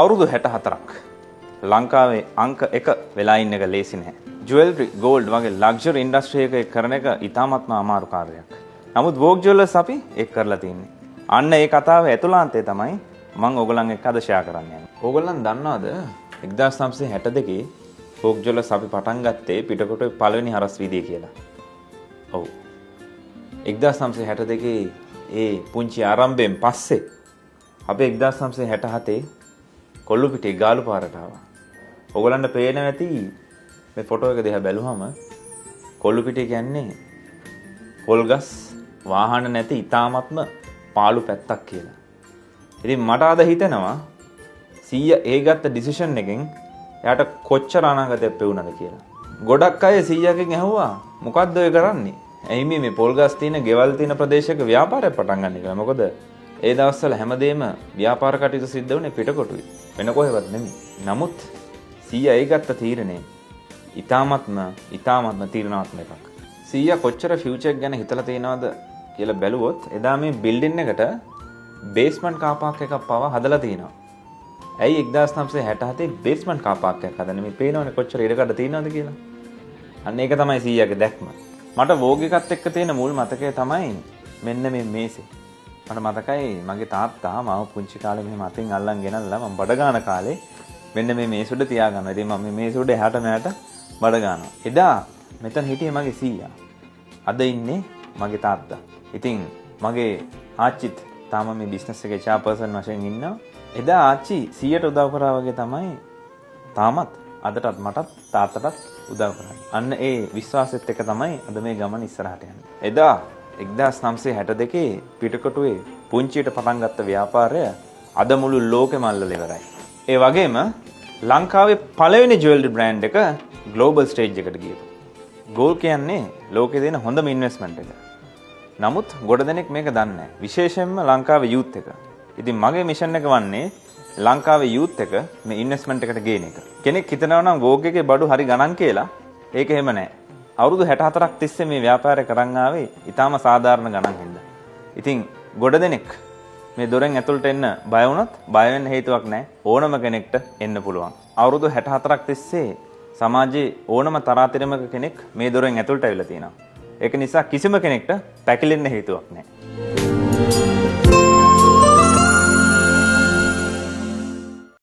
අවුරුදු 64ක් ලංකාවේ අංක 1 වෙලා ඉන්න එක ලේසි නැහැ. ජුවෙලරි, ගෝල්ඩ් වගේ ලක්ෂරි ඉන්ඩස්ට්‍රි එකක කරන එක ඉතාමත්ම අමාරු කාර්යයක්. නමුත් වෝග් ජුවෙලර්ස් අපි ඒක කරලා තින්නේ. අන්න ඒ කතාවේ ඇතුළාන්තය තමයි මම ඕගොල්ලන් එක්ක අද ෂෙයා කරන්න යන්නේ. ඕගොල්ලන් දන්නවද 1962 වෝග් ජුවෙලර්ස් අපි පටන් ගත්තේ පිටකොටුවේ පළවෙනි හරස් වීදියේ කියලා. ඔව්. 1962 ඒ පුංචි ආරම්භයෙන් පස්සේ අපි 1967 කොල්ලුපිටිය ගාලු පාරට ආවා. ඔයගලන්ට පේනවා ඇති මේ ෆොටෝ එක දිහා බැලුවම කොල්ලුපිටිය කියන්නේ පොල්ගස් වාහන නැති ඉතාමත්ම පාළු පැත්තක් කියලා. ඉතින් මට අද හිතෙනවා සීයා ඒ ගත්ත ඩිසිෂන් එකෙන් එයාට කොච්චර අනාගතයක් පෙවුනද කියලා. ගොඩක් අය සීයාගෙන් ඇහුවා මොකද්ද ඔය කරන්නේ? ඇයි මේ පොල්ගස් තියෙන ගෙවල් තියෙන ප්‍රදේශයක ව්‍යාපාරයක් පටන් ගන්න කියලා. මොකද ඒ දවස්වල හැමදේම ව්‍යාපාර කටයුතු සිද්ධ වුණේ පිටකොටුවේ. වෙන කොහෙවත් නෙමෙයි. නමුත් සීයා ඒ ගත්ත තීරණය ඉතාමත්ම තීරණාත්මක එකක්. සීයා කොච්චර ෆියුචර් එක ගැන හිතලා තියෙනවද කියලා බැලුවොත් එදා මේ බිල්ඩින් එකට බේස්මන්ට් කාර් පාක් එකක් පවා හදලා තියෙනවා. ඇයි 1967 බේස්මන්ට් කාර් පාක් එකක් හදන්නේ? මේ පේනවනේ කොච්චර ඉඩකඩ තියෙනවද කියලා. අන්න ඒක තමයි සීයාගේ දැක්ම. මට වෝග් එකත් එක්ක තියෙන මුල් මතකය තමයි මෙන්න මේ මේසේ. මට මතකයි මගේ තාත්තා මාව පුංචි කාලේ මෙහෙම අතින් අල්ලන් ගෙනල්ලා මම බඩ ගන්න කාලේ මෙන්න මේ මේස උඩ තියාගන්නවා. ඉතින් මම මේ මේස උඩ එහාට මෙහාට බඩ ගන්නවා. එදා මෙතන හිටියේ මගේ සීයා. අද ඉන්නේ මගේ තාත්තා. ඉතින් මගේ ආච්චිත් තාම මේ බිස්නස් එකේ චෙයාපර්සන් වශයෙන් ඉන්නවා. එදා ආච්චි සීයට උදව් කරා වගේ තමයි තාමත් අදටත් මටත් තාත්තටත් උදව් කරන්නේ. අන්න ඒ විශ්වාසෙත් එක තමයි අද මේ ගමන ඉස්සරහට යන්නේ. එදා 1962 පිටකොටුවේ පුංචියට පටන් ගත්ත ව්‍යාපාරය අද මුළු ලෝකෙම අල්ලලා ඉවරයි. ඒ වගේම ලංකාවේ පළවෙනි ජුවෙලරි බ්‍රෑන්ඩ් එක ග්ලෝබල් ස්ටේජ් එකට ගියා. ගෝල්ඩ් කියන්නේ ලෝකේ දෙන හොඳම ඉන්වෙස්ට්මන්ට් එක. නමුත් ගොඩ දෙනෙක් මේක දන්නේ නැහැ. විශේෂයෙන්ම ලංකාවේ යූත් එක. ඉතින් මගේ මිෂන් එක වන්නේ ලංකාවේ යූත් එක මේ ඉන්වෙස්ට්මන්ට් එකට ගේන එක. කෙනෙක් හිතනවා නම් වෝග් එකේ බඩු හරි ගණන් කියලා. ඒක එහෙම නැහැ. අවුරුදු 64ක් තිස්සේ මේ ව්‍යාපාරය කරන් ආවේ ඊටාම සාධාරණ ගණන් හින්දා. ඉතින් ගොඩ දෙනෙක් මේ දොරෙන් ඇතුළට එන්න බය වුණොත් බය වෙන්න හේතුවක් නැහැ. ඕනම කෙනෙක්ට එන්න පුළුවන්. අවුරුදු 64ක් තිස්සේ සමාජයේ ඕනම තරාතිරමක කෙනෙක් මේ දොරෙන් ඇතුළට ඇවිල්ලා තියෙනවා. ඒක නිසා කිසිම කෙනෙක්ට පැකිලෙන්න හේතුවක් නැහැ.